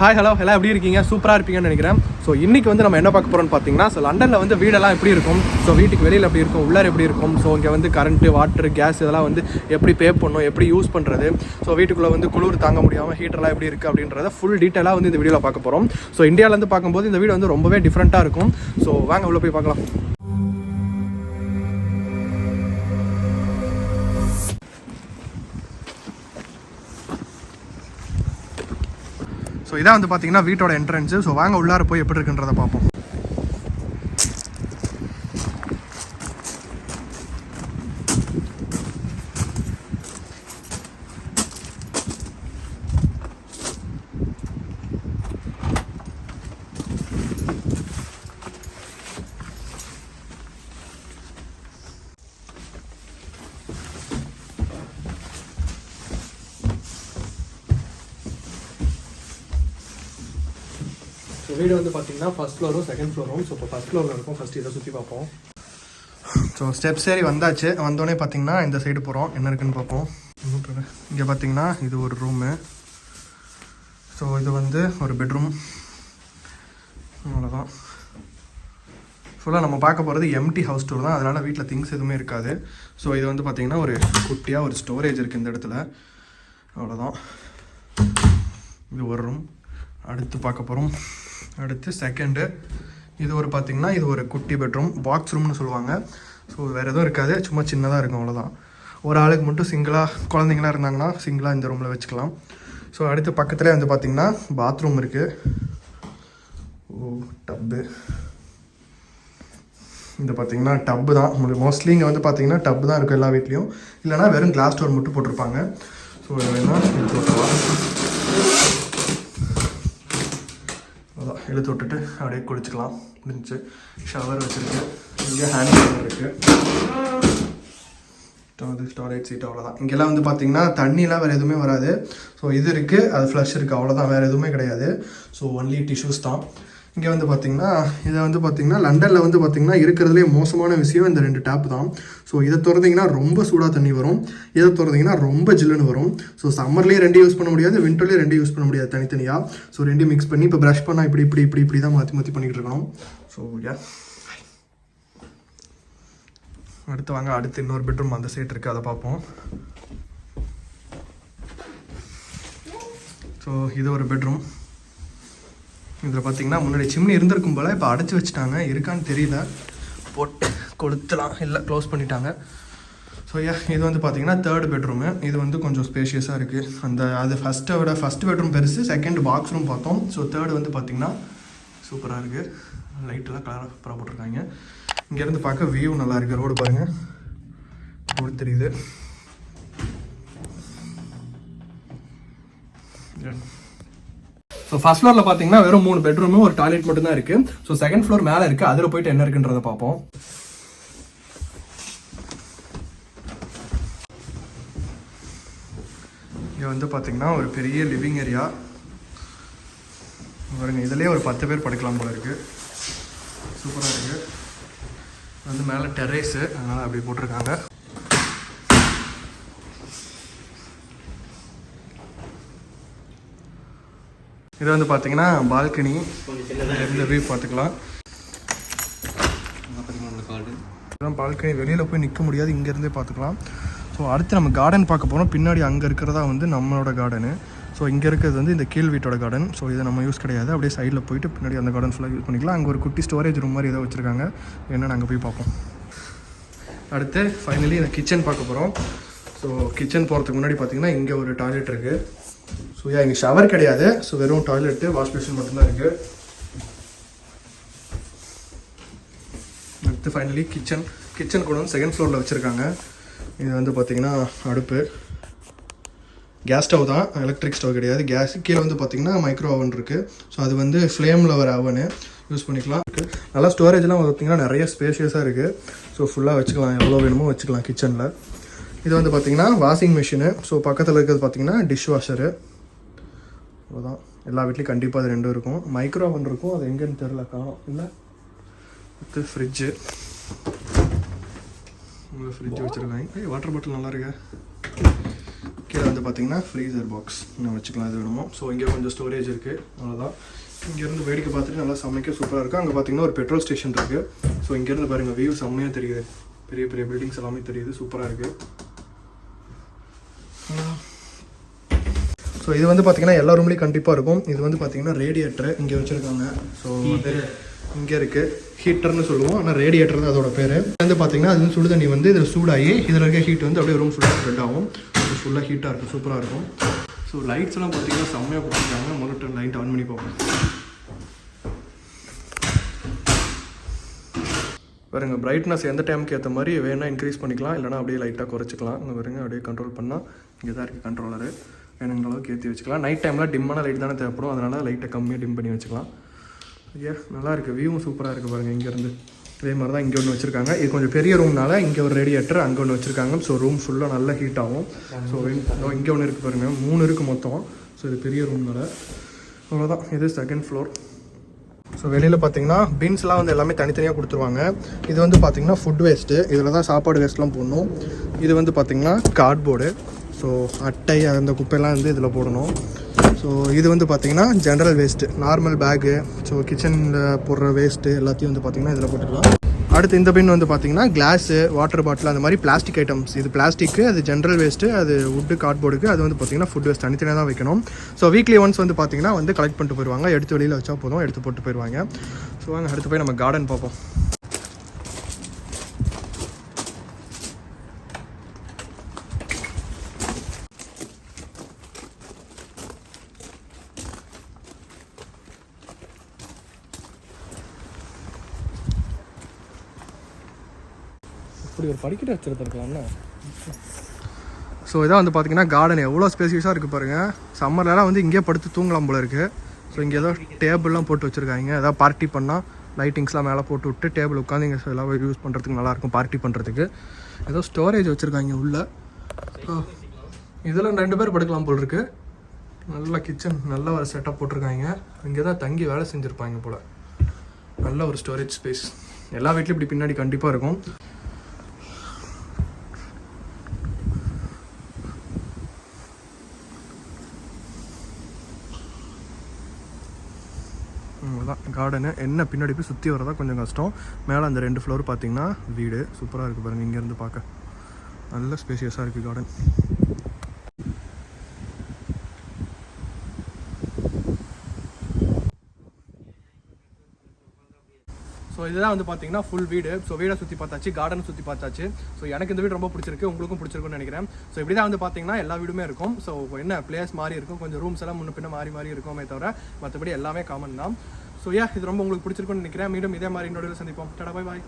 Hi hello எல்லாம் எப்படி இருக்கீங்க? சூப்பராக இருப்பீங்கன்னு நினைக்கிறேன். ஸோ இன்றைக்கி வந்து நம்ம என்ன பார்க்க போகிறோம்னு பார்த்தீங்கன்னா, ஸோ லண்டனில் வந்து வீடெல்லாம் எப்படி இருக்கும், ஸோ வீட்டுக்கு வெளியில் எப்படி இருக்கும், உள்ளார எப்படி இருக்கும், ஸோ இங்கே வந்து கரண்ட்டு வாட்டர் கேஸ் இதெல்லாம் வந்து எப்படி பே பண்ணணும், எப்படி யூஸ் பண்ணுறது, ஸோ வீட்டுக்குள்ளே வந்து குளிர் தாங்க முடியாமல் ஹீட்டர்லாம் எப்படி இருக்குது அப்படின்றத ஃபுல் டீட்டெயிலாக வந்து இந்த வீடியோவில் பார்க்க போகிறோம். ஸோ இந்தியாவிலேருந்து பார்க்கும்போது இந்த வீடு வந்து ரொம்பவே டிஃப்ரெண்ட்டாக இருக்கும். ஸோ வாங்க உள்ளே போய் பார்க்கலாம். ஸோ இதான் வந்து பார்த்தீங்கன்னா வீட்டோட என்ட்ரன்ஸு. ஸோ வாங்க உள்ளார போய் எப்படி இருக்குன்றதை பார்ப்போம். ஸோ வீடு வந்து பார்த்தீங்கன்னா ஃபர்ஸ்ட் ஃப்ளோரும் செகண்ட் ஃப்ளோரும். ஸோ இப்போ ஃபர்ஸ்ட் ஃப்ளோரில் இருக்கும். ஃபர்ஸ்ட் இதை சுற்றி பார்ப்போம். ஸோ ஸ்டெப்ஸ் ஏறி வந்தாச்சு. வந்தோடனே பார்த்தீங்கன்னா இந்த சைடு போகிறோம், என்ன இருக்குன்னு பார்ப்போம். இங்கே பார்த்தீங்கன்னா இது ஒரு ரூமு. ஸோ இது வந்து ஒரு பெட்ரூம். அவ்வளோதான். ஃபுல்லாக நம்ம பார்க்க போகிறது எம்டி ஹவுஸ் டூர் தான், அதனால் வீட்டில் திங்ஸ் எதுவுமே இருக்காது. ஸோ இது வந்து பார்த்திங்கன்னா ஒரு குட்டியாக ஒரு ஸ்டோரேஜ் இருக்குது இந்த இடத்துல. அவ்வளோதான். இது ஒரு ரூம். அடுத்து பார்க்க போகிறோம். அடுத்து செகண்டு. இது ஒரு பார்த்திங்கன்னா இது ஒரு குட்டி பெட்ரூம், பாக்ஸ் ரூம்னு சொல்லுவாங்க. ஸோ வேறு எதுவும் இருக்காது, சும்மா சின்னதாக இருக்கும், அவ்வளோதான். ஒரு ஆளுக்கு மட்டும் சிங்கிளாக குழந்தைங்களாம் இருந்தாங்கன்னா சிங்கிளாக இந்த ரூமில் வச்சுக்கலாம். ஸோ அடுத்து பக்கத்துலேயே வந்து பார்த்திங்கன்னா பாத்ரூம் இருக்குது. டப்பு. இந்த பார்த்திங்கன்னா டப்பு தான் உங்களுக்கு மோஸ்ட்லி இங்கே வந்து பார்த்திங்கன்னா டப்பு தான் இருக்கும் எல்லா வீட்லேயும். இல்லைனா வெறும் கிளாஸ் டோர் மட்டும் போட்டிருப்பாங்க. ஸோ இது வேணால் இழுத்து விட்டுருவா. அதான் இழுத்து விட்டுட்டு அப்படியே குளிச்சுக்கலாம். முடிஞ்சு ஷவர் வச்சுருக்கு. இங்கே ஹேண்ட் வாஷர் இருக்குது. ஸ்டோரேஜ் சீட், அவ்வளோதான். இங்கெல்லாம் வந்து பார்த்திங்கன்னா தண்ணியெலாம் வேறு எதுவுமே வராது. ஸோ இது இருக்குது, அது ஃப்ளஷ் இருக்குது, அவ்வளோதான். வேறு எதுவுமே கிடையாது. ஸோ ஒன்லி டிஷ்யூஸ் தான். இங்கே வந்து பார்த்திங்கன்னா இதை வந்து பார்த்திங்கன்னா லண்டனில் வந்து பார்த்திங்கன்னா இருக்கிறதுலே மோசமான விஷயம் இந்த 2 டேப் தான். ஸோ இதை திறந்தீங்கன்னா ரொம்ப சூடாக தண்ணி வரும், இதை திறந்தீங்கன்னா ரொம்ப ஜில்லுன்னு வரும். ஸோ சம்மர்லேயே 2 யூஸ் பண்ண முடியாது, விண்டர்லேயே 2 யூஸ் பண்ண முடியாது தனித்தனியாக. ஸோ 2 மிக்ஸ் பண்ணி இப்போ ப்ரஷ் பண்ணால் இப்படி தான் மாற்றி பண்ணிகிட்டு இருக்கணும். ஸோ அடுத்து வாங்க, அடுத்து இன்னொரு பெட்ரூம் அந்த சைட் இருக்குது, அதை பார்ப்போம். ஸோ இது ஒரு பெட்ரூம். இதில் பார்த்தீங்கன்னா முன்னாடி சிம்னி இருந்திருக்கும் போல், இப்போ அடைச்சி வச்சுட்டாங்க, இருக்கான்னு தெரியல. போட்டு கொளுத்தலாம், இல்லை க்ளோஸ் பண்ணிட்டாங்க. ஸோ இது வந்து பார்த்தீங்கன்னா 3rd பெட்ரூமு. இது வந்து கொஞ்சம் ஸ்பேஷியஸாக இருக்குது. அது ஃபஸ்ட்டு பெட்ரூம் பெருசு, செகண்ட் பாக்ஸ் ரூம் பார்த்தோம். ஸோ 3rd வந்து பார்த்திங்கன்னா சூப்பராக இருக்குது. லைட்டெல்லாம் கலராக சூப்பராக போட்டிருக்காங்க. இங்கேருந்து பார்க்க வியூ நல்லா இருக்குது. ரோடு பாருங்கள், ரோடு தெரியுது. ஸோ ஃபர்ஸ்ட் ஃப்ளோரில் பார்த்தீங்கன்னா வெறும் 3 பெட்ரூமு, ஒரு டாய்லெட் மட்டும் தான் இருக்குது. ஸோ செகண்ட் ஃப்ளோர் மேலே இருக்குது, அதில் போயிட்டு என்ன இருக்குன்றதை பார்ப்போம். இங்கே வந்து பார்த்தீங்கன்னா ஒரு பெரிய லிவிங் ஏரியா பாருங்க. இதுலேயே ஒரு 10 பேர் படுக்கலாம் போல இருக்குது. சூப்பராக இருக்குது. வந்து மேலே டெரேஸு, அதனால் அப்படி போட்டிருக்காங்க. இது வந்து பார்த்தீங்கன்னா பால்கனி, இந்த வியூ பார்த்துக்கலாம். இதெல்லாம் பால்கனி, வெளியில் போய் நிற்க முடியாது, இங்கேருந்தே பார்த்துக்கலாம். ஸோ அடுத்து நம்ம கார்டன் பார்க்க போகிறோம். பின்னாடி அங்கே இருக்கிறதா வந்து நம்மளோட கார்டனு. ஸோ இங்கே இருக்கிறது வந்து இந்த கீழ் வீட்டோட கார்டன். ஸோ இதை நம்ம யூஸ் கிடையாது, அப்படியே சைடில் போயிட்டு பின்னாடி அந்த கார்டன் ஃபுல்லாக யூஸ் பண்ணிக்கலாம். அங்கே ஒரு குட்டி ஸ்டோரேஜ் ரூம் மாதிரி ஏதோ வச்சுருக்காங்க, என்னென்னு அங்கே போய் பார்ப்போம். அடுத்து ஃபைனலி இந்த கிச்சன் பார்க்க போகிறோம். ஸோ கிச்சன் போகிறதுக்கு முன்னாடி பார்த்தீங்கன்னா இங்கே ஒரு டாய்லெட் இருக்குது. ஸோ இங்கே ஷவர் கிடையாது, ஸோ வெறும் டாய்லெட்டு, வாஷ் பேஷன் மட்டும்தான் இருக்குது. அடுத்து ஃபைனலி கிச்சன் கூட வந்து செகண்ட் ஃப்ளோரில் வச்சுருக்காங்க. இது வந்து பார்த்திங்கன்னா அடுப்பு, கேஸ் ஸ்டவ் தான், எலக்ட்ரிக் ஸ்டவ் கிடையாது. கேஸ் கீழே வந்து பார்த்திங்கன்னா மைக்ரோ ஓவன் இருக்குது. ஸோ அது வந்து ஃப்ளேமில் வர ஓவனு யூஸ் பண்ணிக்கலாம். நல்லா ஸ்டோரேஜ்லாம் பார்த்திங்கன்னா நிறைய ஸ்பேஷியஸாக இருக்குது. ஸோ ஃபுல்லாக வச்சுக்கலாம், எவ்வளோ வேணுமோ வச்சுக்கலாம் கிச்சனில். இது வந்து பார்த்திங்கன்னா வாஷிங் மிஷினு. ஸோ பக்கத்தில் இருக்கிறது பார்த்திங்கன்னா டிஷ் வாஷரு. அவ்வளோதான். எல்லா வீட்லேயும் கண்டிப்பாக அது 2 இருக்கும். மைக்ரோ ஓவன் இருக்கும், அது எங்கேன்னு தெரில, காணும். இல்லை அடுத்து ஃப்ரிட்ஜு. ஃப்ரிட்ஜ் வச்சுருக்காங்க. வாட்டர் பாட்டில் நல்லா இருக்கு. கீழே வந்து பார்த்தீங்கன்னா ஃப்ரீசர் பாக்ஸ் நம்ம வச்சுக்கலாம் எது வேணுமோ. ஸோ இங்கே கொஞ்சம் ஸ்டோரேஜ் இருக்குது, அவ்வளோதான். இங்கேருந்து வேடிக்கை பார்த்துட்டு நல்லா சமைக்க சூப்பராக இருக்குது. அங்கே பார்த்தீங்கன்னா ஒரு பெட்ரோல் ஸ்டேஷன் இருக்குது. ஸோ இங்கேருந்து பாருங்கள் வியூ செம்மையாக தெரியுது, பெரிய பெரிய பில்டிங்ஸ் எல்லாமே தெரியுது, சூப்பராக இருக்குது. ஸோ இது வந்து பார்த்தீங்கன்னா எல்லா ரூம்லேயும் கண்டிப்பாக இருக்கும். இது வந்து பார்த்தீங்கன்னா ரேடியேட்டர் இங்கே வச்சுருக்காங்க. ஸோ வந்து இங்கே இருக்குது, ஹீட்டர்னு சொல்லுவோம், ஆனால் ரேடியேட்டர் தான் அதோட பேர். வந்து பார்த்தீங்கன்னா அது வந்து சுடு தண்ணி வந்து இதில் சூடாகி இதில் இருக்க ஹீட் வந்து அப்படியே ரூம் சூடாக ஸ்ப்ரெட் ஆகும். ஃபுல்லாக ஹீட்டாக இருக்கும், சூப்பராக இருக்கும். ஸோ லைட்ஸ் எல்லாம் பார்த்தீங்கன்னா செம்மையாக கொடுத்துருக்காங்க. முதல்ல லைட் ஆன் பண்ணி பார்ப்போம். பாருங்க பிரைட்னஸ் எந்த டைமுக்கு ஏற்ற மாதிரி வேணால் இன்க்ரீஸ் பண்ணிக்கலாம், இல்லைனா அப்படியே லைட்டாக குறைச்சிக்கலாம். இங்கே பாருங்க அப்படியே கண்ட்ரோல் பண்ணால் இங்கே தான் இருக்குது கண்ட்ரோலரு. வேணுங்கிற அளவுக்கு ஏற்றி வச்சுக்கலாம். நைட் டைமில் டிம்மான லைட் தானே தேவைப்படும், அதனால் லைட்டை கம்மியாக டிம் பண்ணி வச்சுக்கலாம். ஐயா நல்லா இருக்குது, வியூவும் சூப்பராக இருக்குது பாருங்கள். இங்கேருந்து இதே மாதிரி தான் இங்கே ஒன்று வச்சுருக்காங்க. இது கொஞ்சம் பெரிய ரூம்னால இங்கே ஒரு ரேடியேட்டர் அங்கே ஒன்று வச்சுருக்காங்க. ஸோ ரூம் ஃபுல்லாக நல்லா ஹீட் ஆகும். ஸோ இங்கே ஒன்று இருக்குது பாருங்கள், 3 இருக்குது மொத்தம். ஸோ இது பெரிய ரூம்னால அவ்வளோதான். இது செகண்ட் ஃப்ளோர். ஸோ வெளியில் பார்த்தீங்கன்னா பீன்ஸ்லாம் வந்து எல்லாமே தனித்தனியாக கொடுத்துருவாங்க. இது வந்து பார்த்தீங்கன்னா ஃபுட் வேஸ்ட்டு, இதில் தான் சாப்பாடு வேஸ்ட்லாம் போடணும். இது வந்து பார்த்தீங்கன்னா கார்ட்போர்டு, ஸோ அட்டை அந்த குப்பையெல்லாம் வந்து இதில் போடணும். ஸோ இது வந்து பார்த்திங்கன்னா general waste, normal bag, so கிச்சனில் போடுற வேஸ்ட்டு எல்லாத்தையும் வந்து பார்த்திங்கன்னா இதில் போட்டுக்கலாம். அடுத்து இந்த பின் வந்து பார்த்திங்கன்னா கிளாஸு, வாட்டர் பாட்டில், அந்த மாதிரி பிளாஸ்டிக் ஐட்டம்ஸ். இது பிளாஸ்டிக்கு, அது ஜென்ரல் வேஸ்ட்டு, அது வுட்டு கார்ட்போர்டுக்கு, அது வந்து பார்த்திங்கன்னா ஃபுட் வேஸ்ட் தனித்தனியாக தான் வைக்கணும். ஸோ வீக்லி ஒன்ஸ் வந்து பார்த்திங்கன்னா வந்து கலெக்ட் பண்ணிட்டு போயிடுவாங்க. எடுத்து வெளியில் வச்சா போதும், எடுத்து போட்டு போயிடுவாங்க. ஸோ வாங்க அடுத்து போய் நம்ம கார்டன் பார்ப்போம். இப்படி ஒரு படிக்கட்டு வச்சுருந்துருக்கலாம்ல. ஸோ இதான் வந்து பார்த்தீங்கன்னா கார்டன் எவ்வளோ ஸ்பேசியஸாக இருக்குது பாருங்கள். சம்மர்லாம் வந்து இங்கே படுத்து தூங்கலாம் போல இருக்குது. ஸோ இங்கே ஏதோ டேபிள்லாம் போட்டு வச்சுருக்காங்க. ஏதாவது பார்ட்டி பண்ணால் லைட்டிங்ஸ்லாம் மேலே போட்டு விட்டு டேபிள் உட்காந்து இங்கே எல்லாம் யூஸ் பண்ணுறதுக்கு நல்லாயிருக்கும், பார்ட்டி பண்ணுறதுக்கு. ஏதோ ஸ்டோரேஜ் வச்சுருக்காங்க உள்ளே. இதில் 2 பேர் படுக்கலாம் போல் இருக்குது. நல்ல கிச்சன், நல்ல ஒரு செட்டப் போட்டிருக்காங்க. இங்கே தான் தங்கி வேலை செஞ்சுருப்பாங்க போல். நல்ல ஒரு ஸ்டோரேஜ் ஸ்பேஸ் எல்லா வீட்லையும் இப்படி பின்னாடி கண்டிப்பாக இருக்கும். தான் கார்டனு. என்ன பின்னாடி போய் சுற்றி வரதா கொஞ்சம் கஷ்டம். மேலே அந்த 2 ஃப்ளோர் பார்த்தீங்கன்னா வீடு சூப்பராக இருக்குது பாருங்கள். இங்கேருந்து பார்க்க நல்ல ஸ்பேசியஸாக இருக்குது கார்டன். ஸோ இதுதான் வந்து பார்த்தீங்கன்னா ஃபுல் வீடு. ஸோ வீடை சுற்றி பார்த்தாச்சு, கார்டன் சுற்றி பார்த்தாச்சு. ஸோ எனக்கு இந்த வீடு ரொம்ப பிடிச்சிருக்கு, உங்களுக்கும் பிடிச்சிருக்குன்னு நினைக்கிறேன். ஸோ இப்படி தான் வந்து பார்த்தீங்கன்னா எல்லா வீடுமே இருக்கும். ஸோ என்ன பிளேஸ் மாதிரி இருக்கும், கொஞ்சம் ரூம்ஸ் எல்லாம் முன்ன பின்ன மாறி இருக்குமே தவிர மற்றபடி எல்லாமே காமன் தான். ஸோ இது ரொம்ப உங்களுக்கு பிடிச்சிருக்குன்னு நினைக்கிறேன். மீண்டும் இதே மாதிரி இன்னொரு சந்திப்போம். Tata, bye bye.